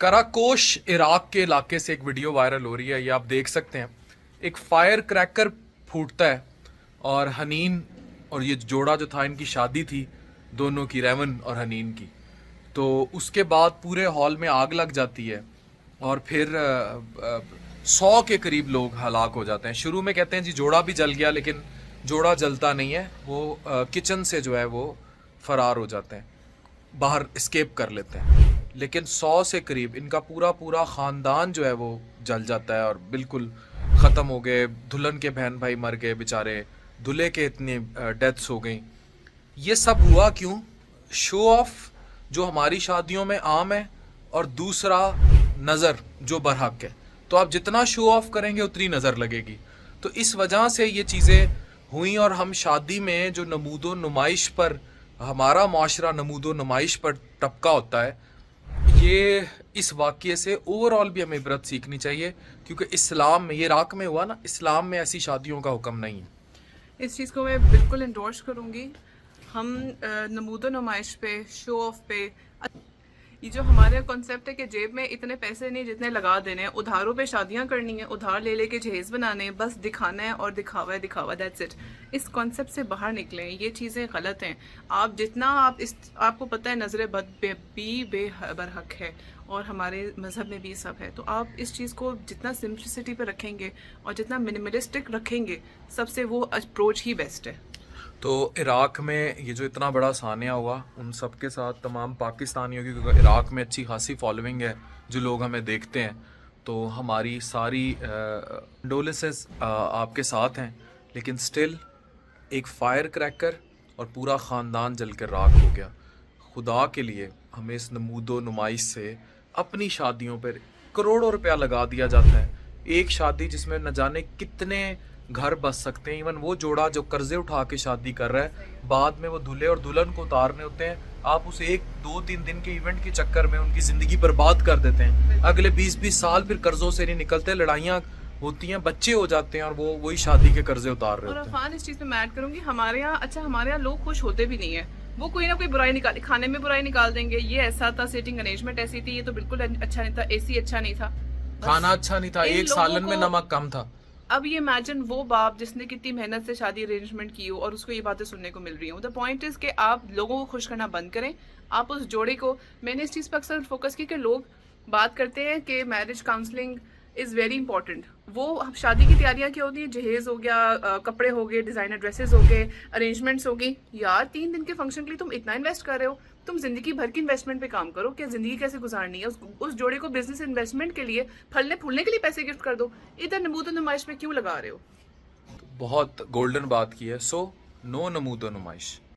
कराकोश Iraq के इलाके से एक वीडियो वायरल हो रही है, ये आप देख सकते हैं। एक फायर क्रैकर फूटता है और हनीन और ये जोड़ा जो था, इनकी शादी थी दोनों की, रेवन और हनीन की। तो उसके बाद पूरे हॉल में आग लग जाती है और फिर 100 के करीब लोग हलाक हो जाते हैं। शुरू में कहते हैं जी जोड़ा भी जल गया, लेकिन जोड़ा जलता नहीं है, वो किचन से जो है वो फरार हो जाते हैं, बाहर एस्केप कर लेते हैं। लेकिन 100 से करीब इनका पूरा पूरा ख़ानदान जो है वो जल जाता है और बिल्कुल ख़त्म हो गए। दुल्हन के बहन भाई मर गए बेचारे, दूल्हे के इतनी डेथ्स हो गई। ये सब हुआ क्यों? शो ऑफ जो हमारी शादियों में आम है, और दूसरा नज़र जो बरहक है। तो आप जितना शो ऑफ करेंगे उतनी नज़र लगेगी। तो इस वजह से ये चीज़ें हुई और हम शादी में जो नमूदो नुमाइश पर, हमारा माशरा नमूदो नुमाइश पर टपका होता है, ये इस वाक़ये से ओवरऑल भी हमें इबरत सीखनी चाहिए। क्योंकि इस्लाम में, ये इराक में हुआ ना, इस्लाम में ऐसी शादियों का हुक्म नहीं है। इस चीज़ को मैं बिल्कुल इंडोर्स करूँगी। हम नमूदो नुमाइश पे, शो ऑफ पे, ये जो हमारे कॉन्सेप्ट है कि जेब में इतने पैसे नहीं जितने लगा देने हैं, उधारों पे शादियां करनी है, उधार ले लेके जहेज बनाने हैं, बस दिखाना है और दिखावा है, दिखावा, दैट्स इट। इस कॉन्सेप्ट से बाहर निकलें, ये चीज़ें गलत हैं। आप जितना आपको पता है नज़र बद बेबरहक है और हमारे मज़हब में भी सब है। तो आप इस चीज़ को जितना सिंप्लिसिटी पे रखेंगे और जितना मिनिमलिस्टिक रखेंगे, सबसे वो अप्रोच ही बेस्ट है। तो इराक में ये जो इतना बड़ा सानिया हुआ, उन सब के साथ तमाम पाकिस्तानियों की, क्योंकि इराक में अच्छी खासी फॉलोइंग है, जो लोग हमें देखते हैं, तो हमारी सारी कंडोलेंसेस आपके साथ हैं। लेकिन स्टिल एक फायर क्रैकर और पूरा ख़ानदान जल कर राख हो गया। खुदा के लिए हमें इस नमूदो नुमाइश से अपनी शादियों पर करोड़ों रुपया लगा दिया जाता है। एक शादी जिसमें न जाने कितने घर बस सकते हैं। इवन वो जोड़ा जो कर्जे उठा के शादी कर रहा है, बाद में वो दूल्हे और दुल्हन को उतारने होते हैं, आप उसे 1-2-3 दिन के इवेंट के चक्कर में उनकी ज़िंदगी बर्बाद कर देते हैं। अगले 20-20 साल फिर कर्जों से नहीं निकलते, लड़ाइयाँ होती हैं, बच्चे हो जाते हैं और वो वही शादी के कर्जे उतार रहे और होते हैं। अफान, इस चीज़ में मैं ऐड करूँगी, हमारे यहाँ हमारे यहाँ लोग खुश होते भी नहीं है। वो कोई ना कोई बुराई निकाल, खाने में बुराई निकाल देंगे, ये ऐसा था, सीटिंग अरेंजमेंट ऐसी थी, ये तो बिल्कुल अच्छा नहीं था, एसी अच्छा नहीं था, खाना अच्छा नहीं था, एक सालन में नमक कम था। अब ये इमेजिन वो बाप जिसने कितनी मेहनत से शादी अरेंजमेंट की हो और उसको ये बातें सुनने को मिल रही हो। द पॉइंट इज कि आप लोगों को खुश करना बंद करें। आप उस जोड़े को, मैंने इस चीज़ पर अक्सर फोकस की कि लोग बात करते हैं कि marriage counselling is very important. वो शादी की तैयारियां क्या होती है, जहेज हो गया, कपड़े हो गए, डिज़ाइनर ड्रेसेस हो गए, अरेंजमेंट्स हो गई। यार 3 दिन के फंक्शन के लिए तुम इतना इन्वेस्ट कर रहे हो, तुम जिंदगी भर की इन्वेस्टमेंट पे काम करो कि जिंदगी कैसे गुजारनी है। उस जोड़े को बिजनेस इन्वेस्टमेंट के लिए, फलने फूलने के लिए पैसे गिफ्ट कर दो। इधर नमूदो नुमाइश में क्यों लगा रहे हो? बहुत गोल्डन बात की है। सो नो नमूदो नुमाइश।